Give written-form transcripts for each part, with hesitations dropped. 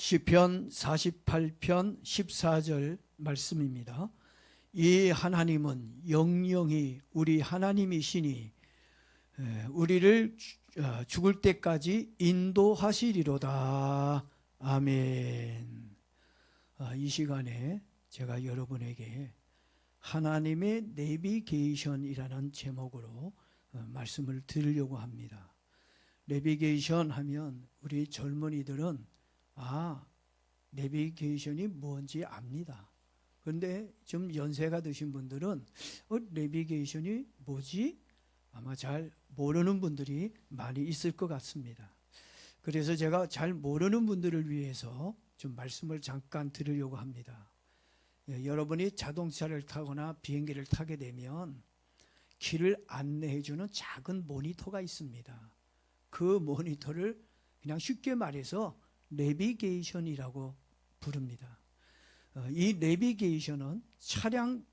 시편 48편 14절 말씀입니다. 이 하나님은 영영이 우리 하나님이시니 우리를 죽을 때까지 인도하시리로다. 아멘. 이 시간에 제가 여러분에게 하나님의 내비게이션이라는 제목으로 말씀을 드리려고 합니다. 내비게이션 하면 우리 젊은이들은 내비게이션이 뭔지 압니다. 그런데 좀 연세가 드신 분들은 내비게이션이 뭐지? 아마 잘 모르는 분들이 많이 있을 것 같습니다. 그래서 제가 잘 모르는 분들을 위해서 좀 말씀을 잠깐 드리려고 합니다. 여러분이 자동차를 타거나 비행기를 타게 되면 길을 안내해주는 작은 모니터가 있습니다. 그 모니터를 그냥 쉽게 말해서 내비게이션이라고 부릅니다. 이 내비게이션은 차량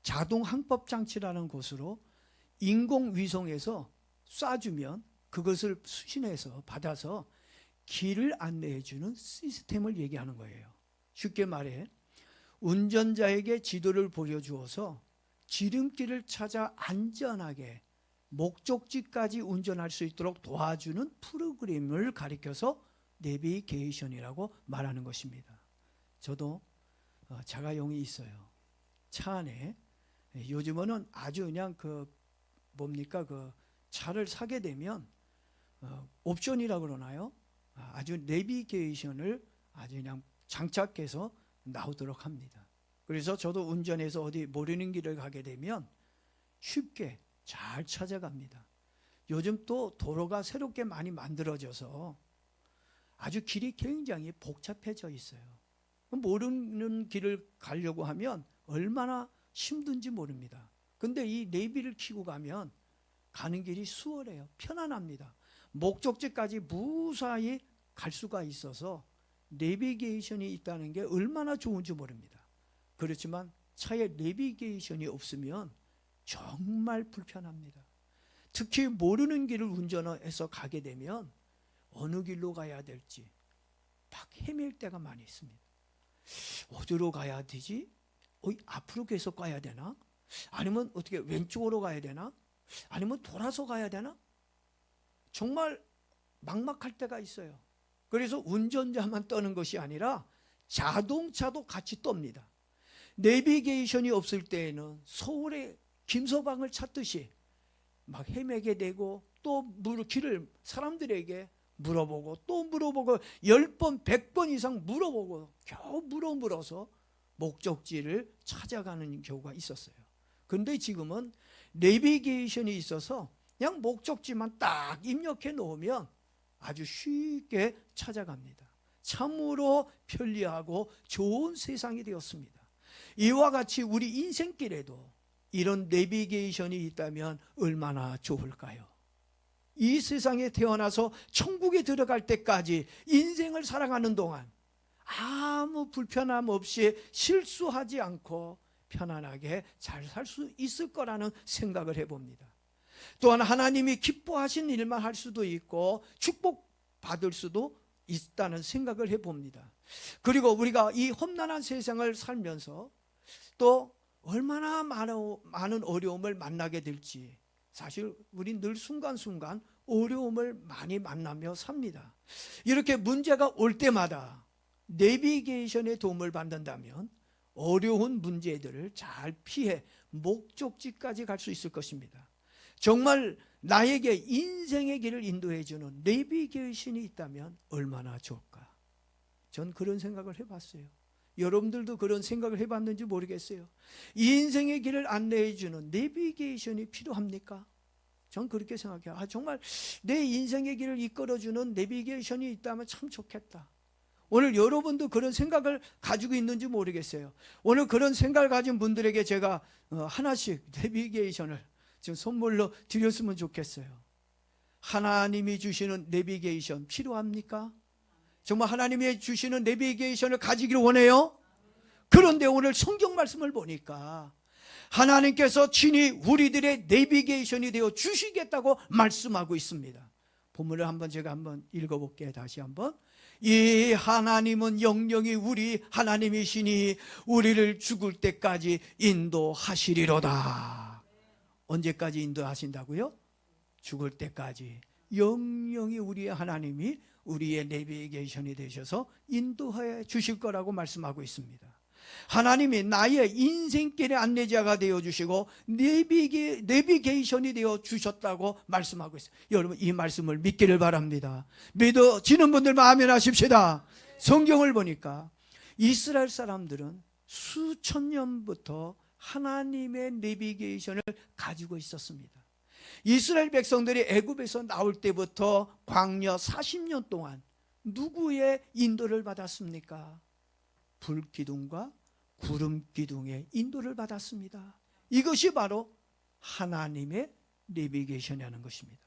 자동 항법 장치라는 곳으로 인공위성에서 쏴주면 그것을 수신해서 받아서 길을 안내해주는 시스템을 얘기하는 거예요. 쉽게 말해 운전자에게 지도를 보여주어서 지름길을 찾아 안전하게 목적지까지 운전할 수 있도록 도와주는 프로그램을 가리켜서 내비게이션이라고 말하는 것입니다. 저도 자가용이 있어요. 차 안에 요즘은 아주 그냥 그 차를 사게 되면 옵션이라고 그러나요? 아주 내비게이션을 아주 그냥 장착해서 나오도록 합니다. 그래서 저도 운전해서 어디 모르는 길을 가게 되면 쉽게 잘 찾아갑니다. 요즘 또 도로가 새롭게 많이 만들어져서 아주 길이 굉장히 복잡해져 있어요. 모르는 길을 가려고 하면 얼마나 힘든지 모릅니다. 근데 이 내비를 켜고 가면 가는 길이 수월해요. 편안합니다. 목적지까지 무사히 갈 수가 있어서 내비게이션이 있다는 게 얼마나 좋은지 모릅니다. 그렇지만 차에 내비게이션이 없으면 정말 불편합니다. 특히 모르는 길을 운전해서 가게 되면 어느 길로 가야 될지 막 헤맬 때가 많이 있습니다. 어디로 가야 되지? 앞으로 계속 가야 되나? 아니면 어떻게 왼쪽으로 가야 되나? 아니면 돌아서 가야 되나? 정말 막막할 때가 있어요. 그래서 운전자만 떠는 것이 아니라 자동차도 같이 떱니다. 내비게이션이 없을 때에는 서울의 김서방을 찾듯이 막 헤매게 되고 또 길을 사람들에게 물어보고 또 물어보고 10번 100번 이상 물어보고 겨우 물어서 목적지를 찾아가는 경우가 있었어요. 그런데 지금은 내비게이션이 있어서 그냥 목적지만 딱 입력해 놓으면 아주 쉽게 찾아갑니다. 참으로 편리하고 좋은 세상이 되었습니다. 이와 같이 우리 인생길에도 이런 내비게이션이 있다면 얼마나 좋을까요? 이 세상에 태어나서 천국에 들어갈 때까지 인생을 살아가는 동안 아무 불편함 없이 실수하지 않고 편안하게 잘 살 수 있을 거라는 생각을 해봅니다. 또한 하나님이 기뻐하신 일만 할 수도 있고 축복받을 수도 있다는 생각을 해봅니다. 그리고 우리가 이 험난한 세상을 살면서 또 얼마나 많은 어려움을 만나게 될지 사실 우리 늘 순간순간 어려움을 많이 만나며 삽니다. 이렇게 문제가 올 때마다 내비게이션의 도움을 받는다면 어려운 문제들을 잘 피해 목적지까지 갈 수 있을 것입니다. 정말 나에게 인생의 길을 인도해 주는 내비게이션이 있다면 얼마나 좋을까? 전 그런 생각을 해봤어요. 여러분들도 그런 생각을 해봤는지 모르겠어요. 인생의 길을 안내해 주는 내비게이션이 필요합니까? 전 그렇게 생각해요. 정말 내 인생의 길을 이끌어주는 내비게이션이 있다면 참 좋겠다. 오늘 여러분도 그런 생각을 가지고 있는지 모르겠어요. 오늘 그런 생각을 가진 분들에게 제가 하나씩 내비게이션을 지금 선물로 드렸으면 좋겠어요. 하나님이 주시는 내비게이션 필요합니까? 정말 하나님이 주시는 내비게이션을 가지기를 원해요? 그런데 오늘 성경 말씀을 보니까 하나님께서 친히 우리들의 내비게이션이 되어 주시겠다고 말씀하고 있습니다. 본문을 제가 한번 읽어볼게요. 다시 한번. 이 하나님은 영영이 우리 하나님이시니 우리를 죽을 때까지 인도하시리로다. 언제까지 인도하신다고요? 죽을 때까지. 영영이 우리의 하나님이 우리의 내비게이션이 되셔서 인도해 주실 거라고 말씀하고 있습니다. 하나님이 나의 인생길의 안내자가 되어주시고 내비게이션이 되어주셨다고 말씀하고 있어요. 여러분, 이 말씀을 믿기를 바랍니다. 믿어지는 분들만 아멘 하십시다. 성경을 보니까 이스라엘 사람들은 수천 년부터 하나님의 내비게이션을 가지고 있었습니다. 이스라엘 백성들이 애굽에서 나올 때부터 광야 40년 동안 누구의 인도를 받았습니까? 불기둥과 구름기둥의 인도를 받았습니다. 이것이 바로 하나님의 내비게이션이라는 것입니다.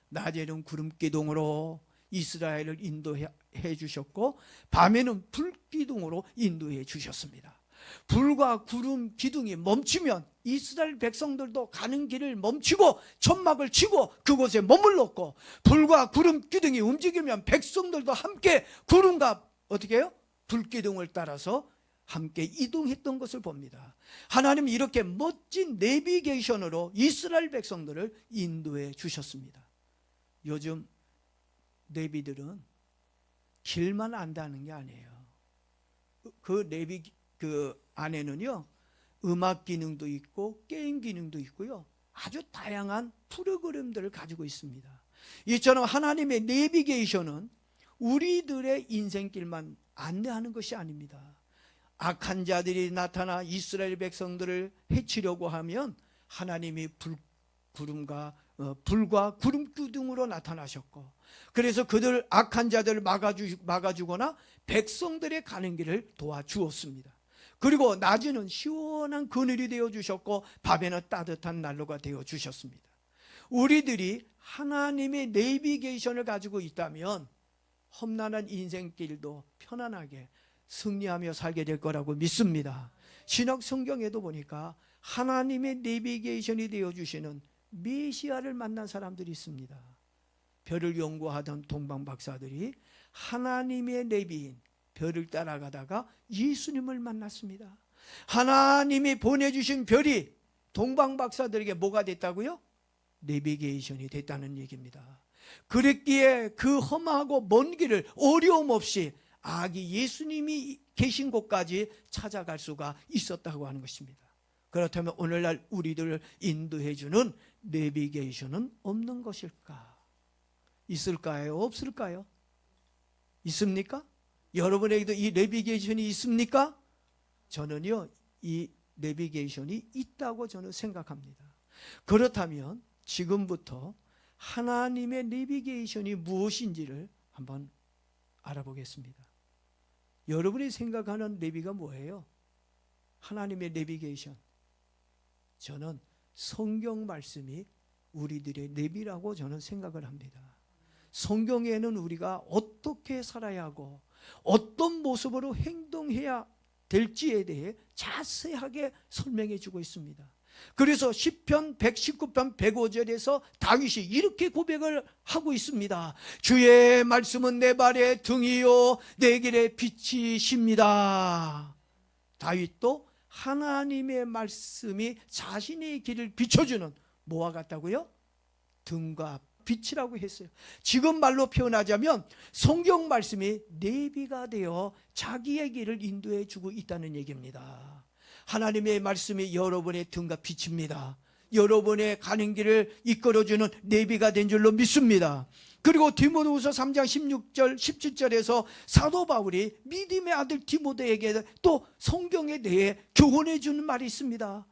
낮에는 구름기둥으로 이스라엘을 인도해 주셨고 밤에는 불기둥으로 인도해 주셨습니다. 불과 구름 기둥이 멈추면 이스라엘 백성들도 가는 길을 멈추고 천막을 치고 그곳에 머물렀고, 불과 구름 기둥이 움직이면 백성들도 함께 구름과 어떻게 해요? 불기둥을 따라서 함께 이동했던 것을 봅니다. 하나님은 이렇게 멋진 내비게이션으로 이스라엘 백성들을 인도해 주셨습니다. 요즘 내비들은 길만 안다는 게 아니에요. 그 안에는요, 음악 기능도 있고 게임 기능도 있고요, 아주 다양한 프로그램들을 가지고 있습니다. 이처럼 하나님의 내비게이션은 우리들의 인생길만 안내하는 것이 아닙니다. 악한 자들이 나타나 이스라엘 백성들을 해치려고 하면 하나님이 불과 구름 기둥으로 나타나셨고, 그래서 그들 악한 자들을 막아주거나 백성들의 가는 길을 도와주었습니다. 그리고 낮에는 시원한 그늘이 되어주셨고 밤에는 따뜻한 난로가 되어주셨습니다. 우리들이 하나님의 내비게이션을 가지고 있다면 험난한 인생길도 편안하게 승리하며 살게 될 거라고 믿습니다. 신약 성경에도 보니까 하나님의 내비게이션이 되어주시는 메시아를 만난 사람들이 있습니다. 별을 연구하던 동방 박사들이 하나님의 내비인 별을 따라가다가 예수님을 만났습니다. 하나님이 보내주신 별이 동방 박사들에게 뭐가 됐다고요? 내비게이션이 됐다는 얘기입니다. 그랬기에 그 험하고 먼 길을 어려움 없이 아기 예수님이 계신 곳까지 찾아갈 수가 있었다고 하는 것입니다. 그렇다면 오늘날 우리들을 인도해주는 내비게이션은 없는 것일까? 있을까요? 없을까요? 있습니까? 여러분에게도 이 내비게이션이 있습니까? 저는요, 이 내비게이션이 있다고 저는 생각합니다. 그렇다면 지금부터 하나님의 내비게이션이 무엇인지를 한번 알아보겠습니다. 여러분이 생각하는 내비가 뭐예요? 하나님의 내비게이션. 저는 성경 말씀이 우리들의 내비라고 저는 생각을 합니다. 성경에는 우리가 어떻게 살아야 하고 어떤 모습으로 행동해야 될지에 대해 자세하게 설명해 주고 있습니다. 그래서 시편 119편 105절에서 다윗이 이렇게 고백을 하고 있습니다. 주의 말씀은 내 발의 등이요 내 길의 빛이십니다. 다윗도 하나님의 말씀이 자신의 길을 비춰주는 뭐와 같다고요? 등과 빛이라고 했어요. 지금 말로 표현하자면 성경 말씀이 내비가 되어 자기의 길을 인도해 주고 있다는 얘기입니다. 하나님의 말씀이 여러분의 등과 빛입니다. 여러분의 가는 길을 이끌어주는 내비가 된 줄로 믿습니다. 그리고 디모데후서 3장 16절 17절에서 사도 바울이 믿음의 아들 디모데에게 또 성경에 대해 교훈해 주는 말이 있습니다.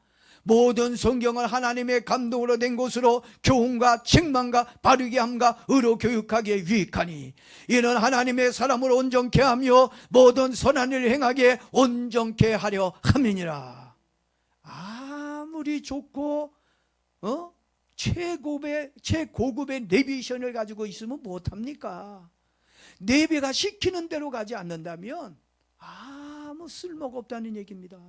모든 성경을 하나님의 감동으로 낸 것으로 교훈과 책망과 바르게 함과 의로 교육하기에 유익하니 이는 하나님의 사람을 온전케 하며 모든 선한 일을 행하기에 온전케 하려 함이니라. 아무리 좋고 최고급의 내비션을 가지고 있으면 못합니까? 내비가 시키는 대로 가지 않는다면 아무 쓸모가 없다는 얘기입니다.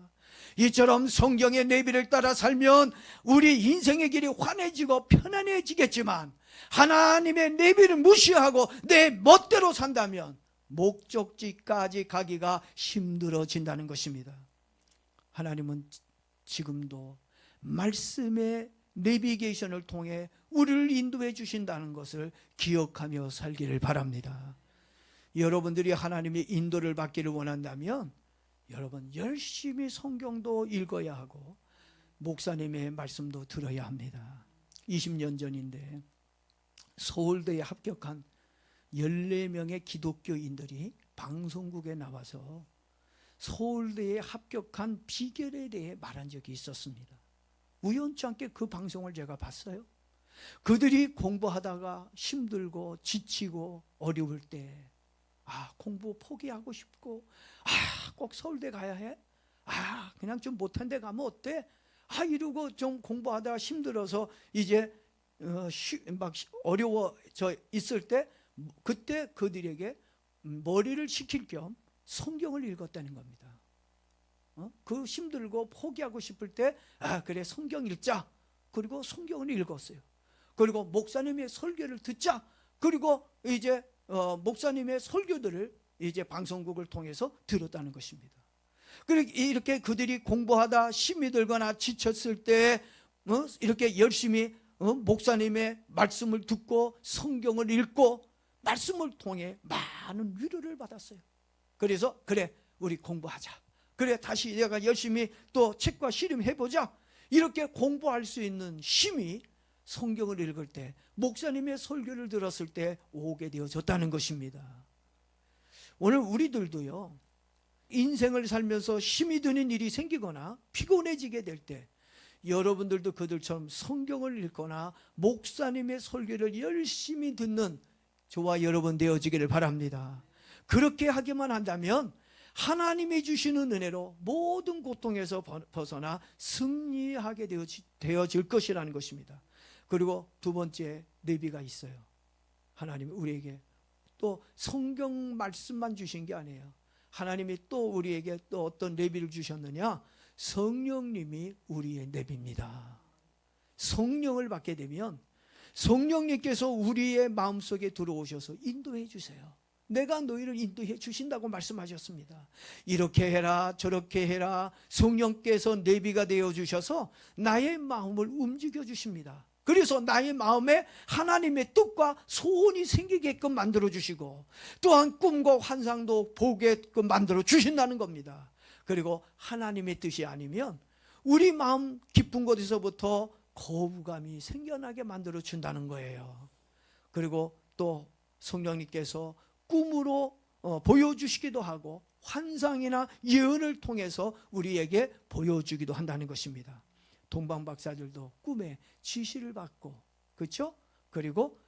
이처럼 성경의 내비를 따라 살면 우리 인생의 길이 환해지고 편안해지겠지만 하나님의 내비를 무시하고 내 멋대로 산다면 목적지까지 가기가 힘들어진다는 것입니다. 하나님은 지금도 말씀의 내비게이션을 통해 우리를 인도해 주신다는 것을 기억하며 살기를 바랍니다. 여러분들이 하나님의 인도를 받기를 원한다면 여러분 열심히 성경도 읽어야 하고 목사님의 말씀도 들어야 합니다. 20년 전인데 서울대에 합격한 14명의 기독교인들이 방송국에 나와서 서울대에 합격한 비결에 대해 말한 적이 있었습니다. 우연치 않게 그 방송을 제가 봤어요. 그들이 공부하다가 힘들고 지치고 어려울 때 공부 포기하고 싶고 꼭 서울대 가야 해? 그냥 좀 못한 데 가면 어때? 이러고 좀 공부하다가 힘들어서 이제 막 어려워져 있을 때 그때 그들에게 머리를 식힐 겸 성경을 읽었다는 겁니다. 그 힘들고 포기하고 싶을 때 그래 성경 읽자. 그리고 성경을 읽었어요. 그리고 목사님의 설교를 듣자. 그리고 이제 목사님의 설교들을 이제 방송국을 통해서 들었다는 것입니다. 그리고 이렇게 그들이 공부하다 힘이 들거나 지쳤을 때 이렇게 열심히 목사님의 말씀을 듣고 성경을 읽고 말씀을 통해 많은 위로를 받았어요. 그래서 그래 우리 공부하자. 그래 다시 내가 열심히 또 책과 씨름해보자. 이렇게 공부할 수 있는 힘이 성경을 읽을 때 목사님의 설교를 들었을 때 오게 되어졌다는 것입니다. 오늘 우리들도요 인생을 살면서 힘이 드는 일이 생기거나 피곤해지게 될 때 여러분들도 그들처럼 성경을 읽거나 목사님의 설교를 열심히 듣는 저와 여러분 되어지기를 바랍니다. 그렇게 하기만 한다면 하나님이 주시는 은혜로 모든 고통에서 벗어나 승리하게 되어질 것이라는 것입니다. 그리고 두 번째 내비가 있어요. 하나님이 우리에게 또 성경 말씀만 주신 게 아니에요. 하나님이 또 우리에게 또 어떤 내비를 주셨느냐? 성령님이 우리의 내비입니다. 성령을 받게 되면 성령님께서 우리의 마음속에 들어오셔서 인도해 주세요. 내가 너희를 인도해 주신다고 말씀하셨습니다. 이렇게 해라 저렇게 해라. 성령께서 내비가 되어 주셔서 나의 마음을 움직여 주십니다. 그래서 나의 마음에 하나님의 뜻과 소원이 생기게끔 만들어 주시고 또한 꿈과 환상도 보게끔 만들어 주신다는 겁니다. 그리고 하나님의 뜻이 아니면 우리 마음 깊은 곳에서부터 거부감이 생겨나게 만들어 준다는 거예요. 그리고 또 성령님께서 꿈으로 보여주시기도 하고 환상이나 예언을 통해서 우리에게 보여주기도 한다는 것입니다. 동방박사들도 꿈에 지시를 받고 그렇죠? 그리고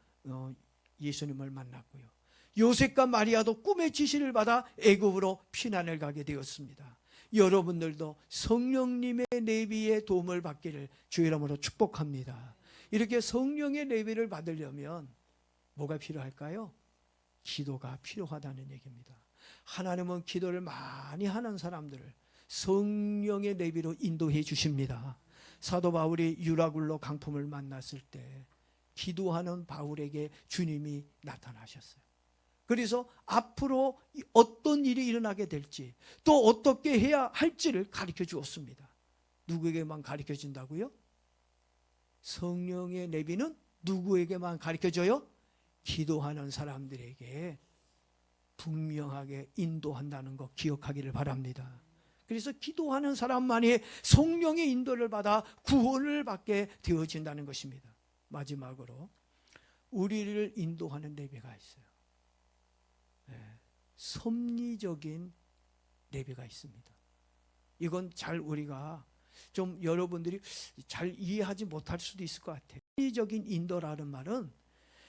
예수님을 만났고요. 요셉과 마리아도 꿈의 지시를 받아 애굽으로 피난을 가게 되었습니다. 여러분들도 성령님의 내비의 도움을 받기를 주의 이름으로 축복합니다. 이렇게 성령의 내비를 받으려면 뭐가 필요할까요? 기도가 필요하다는 얘기입니다. 하나님은 기도를 많이 하는 사람들을 성령의 내비로 인도해 주십니다. 사도 바울이 유라굴로 강품을 만났을 때 기도하는 바울에게 주님이 나타나셨어요. 그래서 앞으로 어떤 일이 일어나게 될지 또 어떻게 해야 할지를 가르쳐 주었습니다. 누구에게만 가르쳐 준다고요? 성령의 내비는 누구에게만 가르쳐 줘요? 기도하는 사람들에게 분명하게 인도한다는 거 기억하기를 바랍니다. 그래서 기도하는 사람만이 성령의 인도를 받아 구원을 받게 되어진다는 것입니다. 마지막으로 우리를 인도하는 내비가 있어요. 섭리적인 내비가 있습니다. 이건 잘 우리가 좀 여러분들이 잘 이해하지 못할 수도 있을 것 같아요. 섭리적인 인도라는 말은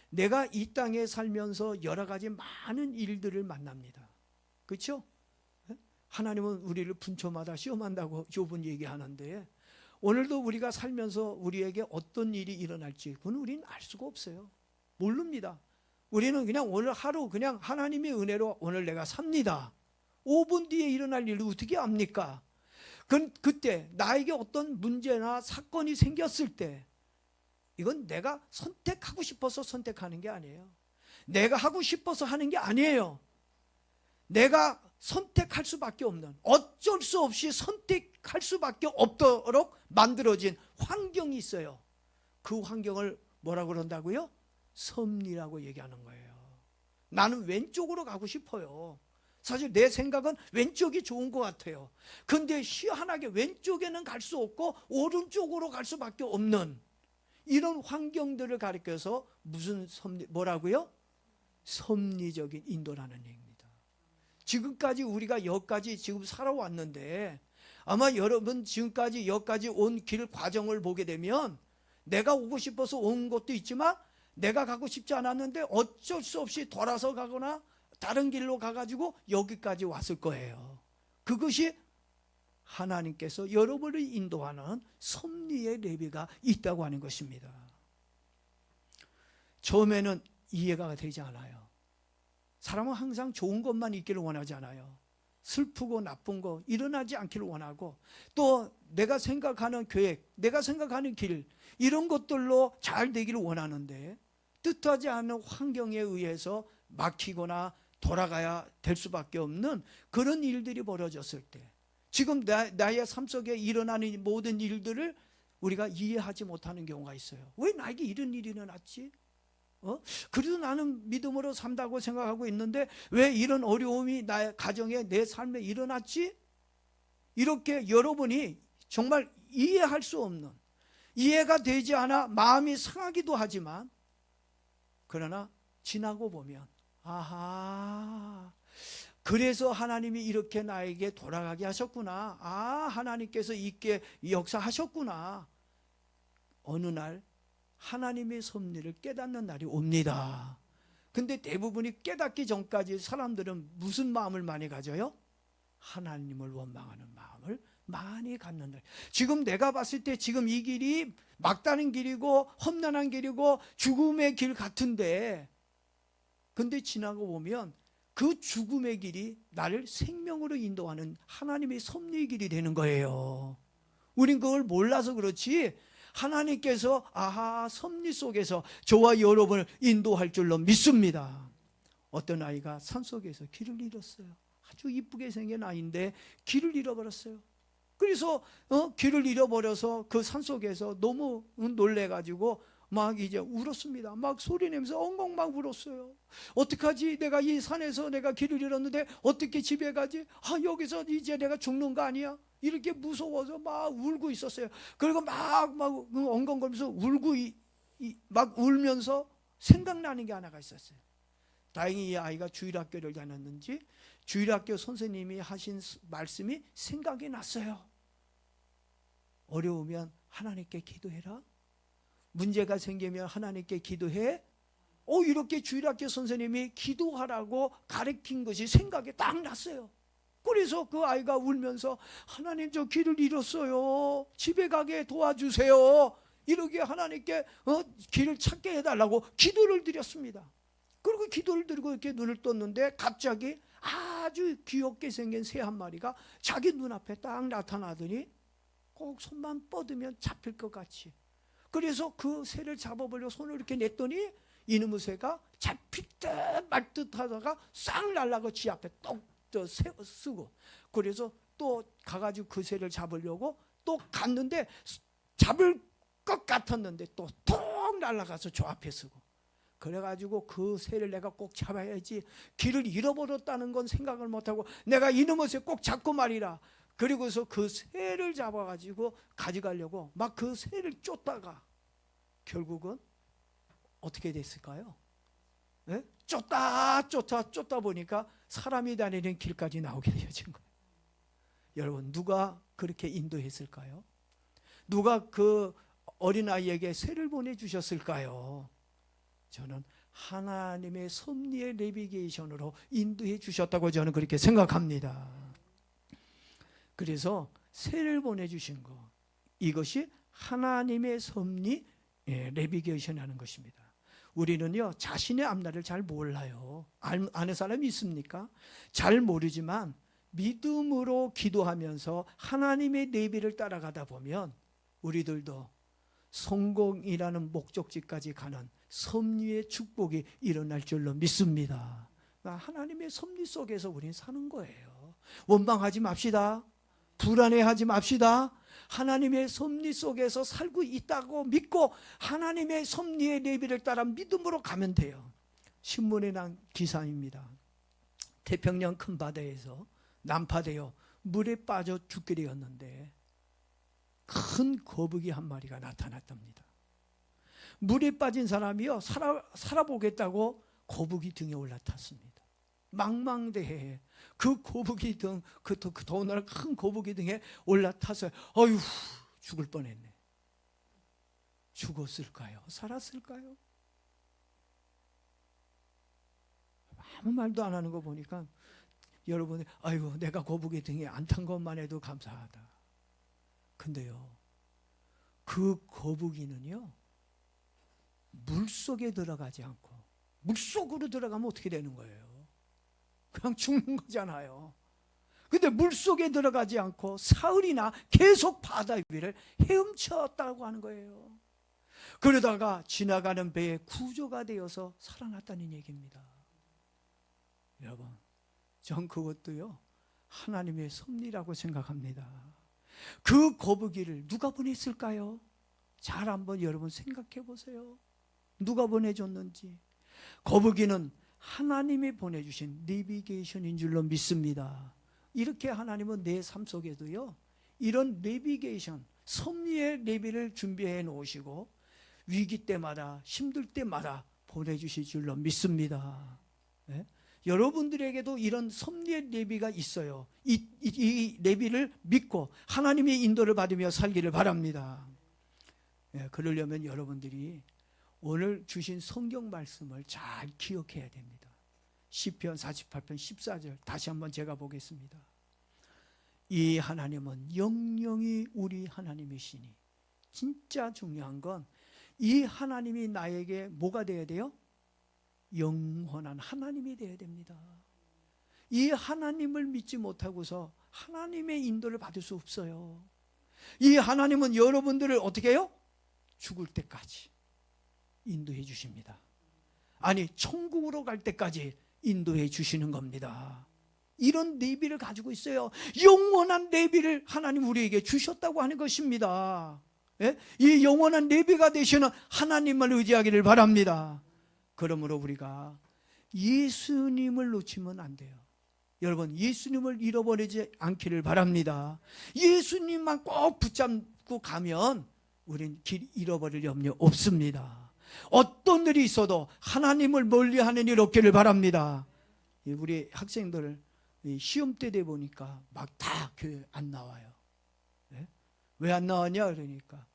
내가 이 땅에 살면서 여러 가지 많은 일들을 만납니다. 그렇죠? 하나님은 우리를 분초마다 시험한다고 욥은 얘기하는데 오늘도 우리가 살면서 우리에게 어떤 일이 일어날지 그건 우리는 알 수가 없어요. 모릅니다. 우리는 그냥 오늘 하루 그냥 하나님의 은혜로 오늘 내가 삽니다. 5분 뒤에 일어날 일을 어떻게 압니까? 그때 나에게 어떤 문제나 사건이 생겼을 때 이건 내가 선택하고 싶어서 선택하는 게 아니에요. 내가 하고 싶어서 하는 게 아니에요. 내가 선택할 수밖에 없는, 어쩔 수 없이 선택할 수밖에 없도록 만들어진 환경이 있어요. 그 환경을 뭐라고 그런다고요? 섭리라고 얘기하는 거예요. 나는 왼쪽으로 가고 싶어요. 사실 내 생각은 왼쪽이 좋은 것 같아요. 그런데 희한하게 왼쪽에는 갈 수 없고 오른쪽으로 갈 수밖에 없는 이런 환경들을 가리켜서 무슨 섭리, 뭐라고요? 섭리적인 인도라는 얘기입니다. 지금까지 우리가 여기까지 지금 살아왔는데 아마 여러분 지금까지 여기까지 온 길 과정을 보게 되면 내가 오고 싶어서 온 것도 있지만 내가 가고 싶지 않았는데 어쩔 수 없이 돌아서 가거나 다른 길로 가가지고 여기까지 왔을 거예요. 그것이 하나님께서 여러분을 인도하는 섭리의 레비가 있다고 하는 것입니다. 처음에는 이해가 되지 않아요. 사람은 항상 좋은 것만 있기를 원하지 않아요. 슬프고 나쁜 거 일어나지 않기를 원하고, 또 내가 생각하는 계획, 내가 생각하는 길, 이런 것들로 잘 되기를 원하는데 뜻하지 않은 환경에 의해서 막히거나 돌아가야 될 수밖에 없는 그런 일들이 벌어졌을 때, 지금 나의 삶 속에 일어나는 모든 일들을 우리가 이해하지 못하는 경우가 있어요. 왜 나에게 이런 일이 일어났지? 그래도 나는 믿음으로 산다고 생각하고 있는데 왜 이런 어려움이 나의 가정에, 내 삶에 일어났지? 이렇게 여러분이 정말 이해할 수 없는, 이해가 되지 않아 마음이 상하기도 하지만, 그러나 지나고 보면 아하, 그래서 하나님이 이렇게 나에게 돌아가게 하셨구나. 아, 하나님께서 있게 역사하셨구나. 어느 날 하나님의 섭리를 깨닫는 날이 옵니다. 근데 대부분이 깨닫기 전까지 사람들은 무슨 마음을 많이 가져요? 하나님을 원망하는 마음을 많이 갖는 날. 지금 내가 봤을 때 지금 이 길이 막다른 길이고 험난한 길이고 죽음의 길 같은데, 근데 지나고 보면 그 죽음의 길이 나를 생명으로 인도하는 하나님의 섭리의 길이 되는 거예요. 우린 그걸 몰라서 그렇지 하나님께서 아하, 섭리 속에서 저와 여러분을 인도할 줄로 믿습니다. 어떤 아이가 산속에서 길을 잃었어요. 아주 이쁘게 생긴 아이인데 길을 잃어버렸어요. 그래서 길을 잃어버려서 그 산속에서 너무 놀래가지고 막 이제 울었습니다. 막 소리내면서 엉엉 막 울었어요. 어떡하지? 내가 이 산에서 내가 길을 잃었는데 어떻게 집에 가지? 여기서 이제 내가 죽는 거 아니야? 이렇게 무서워서 막 울고 있었어요. 그리고 막 엉엉거리면서 울고 막 울면서 생각나는 게 하나가 있었어요. 다행히 이 아이가 주일학교를 다녔는지 주일학교 선생님이 하신 말씀이 생각이 났어요. 어려우면 하나님께 기도해라. 문제가 생기면 하나님께 기도해. 이렇게 주일학교 선생님이 기도하라고 가르친 것이 생각이 딱 났어요. 그래서 그 아이가 울면서 하나님, 저 길을 잃었어요. 집에 가게 도와주세요. 이렇게 하나님께 길을 찾게 해달라고 기도를 드렸습니다. 그리고 기도를 드리고 이렇게 눈을 떴는데 갑자기 아주 귀엽게 생긴 새 한 마리가 자기 눈앞에 딱 나타나더니 꼭 손만 뻗으면 잡힐 것 같이, 그래서 그 새를 잡아보려고 손을 이렇게 냈더니 이놈의 새가 잡힐 듯 말 듯 하다가 싹 날아가 지 앞에 똑 쓰고, 그래서 또 가가지고 그 새를 잡으려고 또 갔는데 잡을 것 같았는데 또 톡 날아가서 저 앞에 쓰고, 그래가지고 그 새를 내가 꼭 잡아야지, 길을 잃어버렸다는 건 생각을 못하고 내가 이놈의 새 꼭 잡고 말이라. 그리고서 그 새를 잡아가지고 가져가려고 막 그 새를 쫓다가 결국은 어떻게 됐을까요? 네? 쫓다 보니까 사람이 다니는 길까지 나오게 되어진 거예요. 여러분, 누가 그렇게 인도했을까요? 누가 그 어린아이에게 새를 보내주셨을까요? 저는 하나님의 섭리의 내비게이션으로 인도해 주셨다고 저는 그렇게 생각합니다. 그래서 새를 보내주신 거, 이것이 하나님의 섭리 내비게이션이라는 것입니다. 우리는요, 자신의 앞날을 잘 몰라요. 아는 사람이 있습니까? 잘 모르지만 믿음으로 기도하면서 하나님의 내비를 따라가다 보면 우리들도 성공이라는 목적지까지 가는 섭리의 축복이 일어날 줄로 믿습니다. 하나님의 섭리 속에서 우리는 사는 거예요. 원망하지 맙시다. 불안해하지 맙시다. 하나님의 섭리 속에서 살고 있다고 믿고 하나님의 섭리의 내비를 따라 믿음으로 가면 돼요. 신문에 난 기사입니다. 태평양 큰 바다에서 난파되어 물에 빠져 죽게 되었는데 큰 거북이 한 마리가 나타났답니다. 물에 빠진 사람이요 살아보겠다고 거북이 등에 올라탔습니다. 망망대해에 그 거북이 등, 그 더군다나 큰 거북이 등에 올라타서 어휴 죽을 뻔했네. 죽었을까요? 살았을까요? 아무 말도 안 하는 거 보니까 여러분이 아이고 내가 거북이 등에 안 탄 것만 해도 감사하다. 근데요 그 거북이는요 물속에 들어가지 않고 물속으로 들어가면 어떻게 되는 거예요? 그냥 죽는 거잖아요. 근데 물속에 들어가지 않고 사흘이나 계속 바다 위를 헤엄쳤다고 하는 거예요. 그러다가 지나가는 배에 구조가 되어서 살아났다는 얘기입니다. 여러분 전 그것도요 하나님의 섭리라고 생각합니다. 그 거북이를 누가 보냈을까요? 잘 한번 여러분 생각해 보세요. 누가 보내줬는지. 거북이는 하나님이 보내주신 내비게이션인 줄로 믿습니다. 이렇게 하나님은 내 삶 속에도요 이런 내비게이션, 섭리의 내비를 준비해 놓으시고 위기 때마다 힘들 때마다 보내주실 줄로 믿습니다. 네? 여러분들에게도 이런 섭리의 내비가 있어요. 이 내비를 믿고 하나님의 인도를 받으며 살기를 바랍니다. 네, 그러려면 여러분들이 오늘 주신 성경 말씀을 잘 기억해야 됩니다. 시편 48편 14절 다시 한번 제가 보겠습니다. 이 하나님은 영영이 우리 하나님이시니. 진짜 중요한 건 이 하나님이 나에게 뭐가 돼야 돼요? 영원한 하나님이 돼야 됩니다. 이 하나님을 믿지 못하고서 하나님의 인도를 받을 수 없어요. 이 하나님은 여러분들을 어떻게 해요? 죽을 때까지 인도해 주십니다. 아니 천국으로 갈 때까지 인도해 주시는 겁니다. 이런 내비를 가지고 있어요. 영원한 내비를 하나님 우리에게 주셨다고 하는 것입니다. 예? 이 영원한 내비가 되시는 하나님을 의지하기를 바랍니다. 그러므로 우리가 예수님을 놓치면 안 돼요. 여러분 예수님을 잃어버리지 않기를 바랍니다. 예수님만 꼭 붙잡고 가면 우린 길 잃어버릴 염려 없습니다. 어떤 일이 있어도 하나님을 멀리하는 일 없기를 바랍니다. 우리 학생들 시험 때 돼 보니까 막 다 교회 안 나와요. 네? 왜 안 나왔냐 그러니까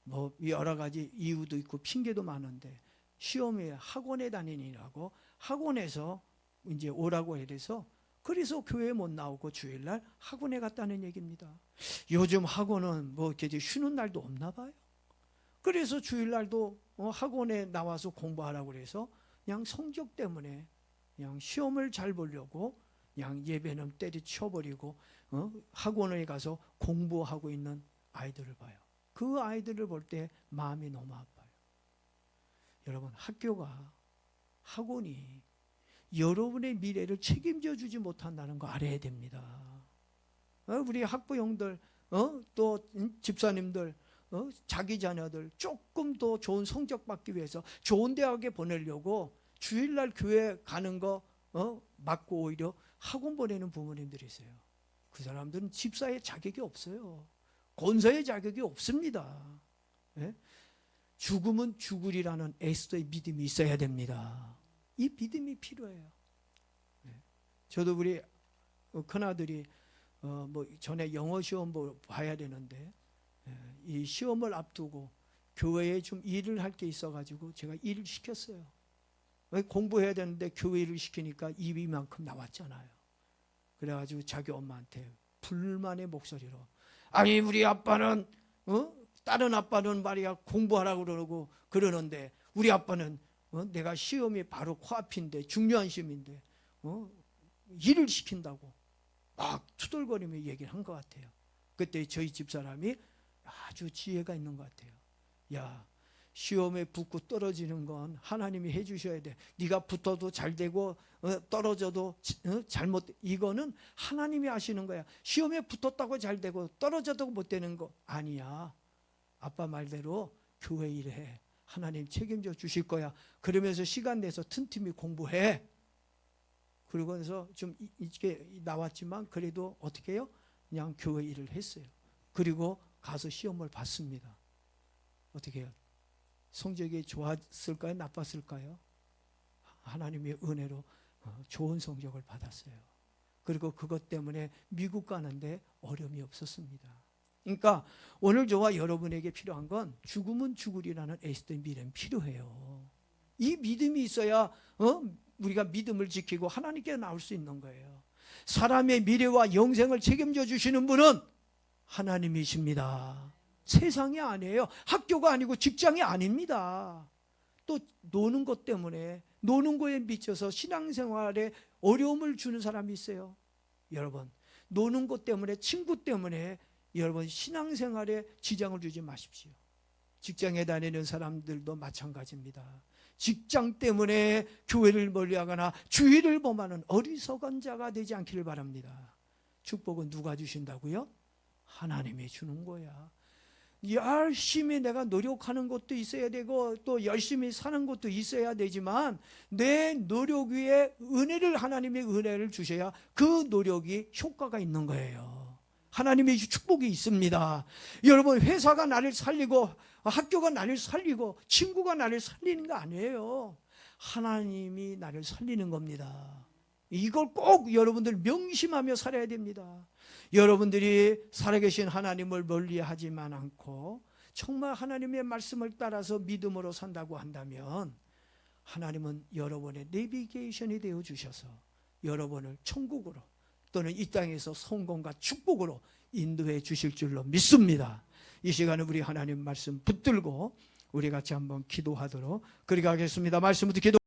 뭐 여러 가지 이유도 있고 핑계도 많은데 시험에 학원에 다니느라고 학원에서 이제 오라고 해서 그래서 교회에 못 나오고 주일날 학원에 갔다는 얘기입니다. 요즘 학원은 뭐 이렇게 쉬는 날도 없나 봐요. 그래서 주일날도 학원에 나와서 공부하라고 그래서 그냥 성적 때문에 그냥 시험을 잘 보려고 그냥 예배는 때려쳐버리고 학원에 가서 공부하고 있는 아이들을 봐요. 그 아이들을 볼 때 마음이 너무 아파요. 여러분 학교가 학원이 여러분의 미래를 책임져 주지 못한다는 거 알아야 됩니다. 우리 학부형들 또 집사님들 자기 자녀들 조금 더 좋은 성적 받기 위해서 좋은 대학에 보내려고 주일날 교회 가는 거 막고 오히려 학원 보내는 부모님들이 있어요. 그 사람들은 집사의 자격이 없어요. 권사의 자격이 없습니다. 예? 죽으면 죽으리라는 에스더의 믿음이 있어야 됩니다. 이 믿음이 필요해요. 예. 저도 우리 큰아들이 뭐 전에 영어 시험 봐야 되는데 이 시험을 앞두고 교회에 좀 일을 할 게 있어가지고 제가 일을 시켰어요. 공부해야 되는데 교회 일을 시키니까 입이만큼 나왔잖아요. 그래가지고 자기 엄마한테 불만의 목소리로 아니 우리 아빠는 다른 아빠는 말이야 공부하라고 그러고 그러는데 우리 아빠는 내가 시험이 바로 코앞인데 중요한 시험인데 일을 시킨다고 막 투덜거리며 얘기를 한 것 같아요. 그때 저희 집사람이 아주 지혜가 있는 것 같아요. 야 시험에 붙고 떨어지는 건 하나님이 해주셔야 돼. 네가 붙어도 잘 되고 떨어져도 잘못, 이거는 하나님이 하시는 거야. 시험에 붙었다고 잘 되고 떨어져도 못 되는 거 아니야. 아빠 말대로 교회 일해. 하나님 책임져 주실 거야. 그러면서 시간 내서 틈틈이 공부해. 그러고서 좀 이게 나왔지만 그래도 어떻게 해요? 그냥 교회 일을 했어요. 그리고 가서 시험을 봤습니다. 어떻게 해요? 성적이 좋았을까요? 나빴을까요? 하나님의 은혜로 좋은 성적을 받았어요. 그리고 그것 때문에 미국 가는데 어려움이 없었습니다. 그러니까 오늘 저와 여러분에게 필요한 건 죽으면 죽으리라는 에스더의 믿음이 필요해요. 이 믿음이 있어야 우리가 믿음을 지키고 하나님께 나올 수 있는 거예요. 사람의 미래와 영생을 책임져 주시는 분은 하나님이십니다. 세상이 아니에요. 학교가 아니고 직장이 아닙니다. 또 노는 것 때문에, 노는 거에 미쳐서 신앙생활에 어려움을 주는 사람이 있어요. 여러분, 노는 것 때문에, 친구 때문에 여러분 신앙생활에 지장을 주지 마십시오. 직장에 다니는 사람들도 마찬가지입니다. 직장 때문에 교회를 멀리하거나 주의를 범하는 어리석은 자가 되지 않기를 바랍니다. 축복은 누가 주신다고요? 하나님이 주는 거야. 열심히 내가 노력하는 것도 있어야 되고 또 열심히 사는 것도 있어야 되지만 내 노력 위에 하나님의 은혜를 주셔야 그 노력이 효과가 있는 거예요. 하나님의 축복이 있습니다. 여러분, 회사가 나를 살리고 학교가 나를 살리고 친구가 나를 살리는 거 아니에요. 하나님이 나를 살리는 겁니다. 이걸 꼭 여러분들 명심하며 살아야 됩니다. 여러분들이 살아계신 하나님을 멀리하지만 않고 정말 하나님의 말씀을 따라서 믿음으로 산다고 한다면 하나님은 여러분의 내비게이션이 되어 주셔서 여러분을 천국으로 또는 이 땅에서 성공과 축복으로 인도해 주실 줄로 믿습니다. 이 시간에 우리 하나님 말씀 붙들고 우리 같이 한번 기도하도록 그렇게 하겠습니다. 말씀부터 기도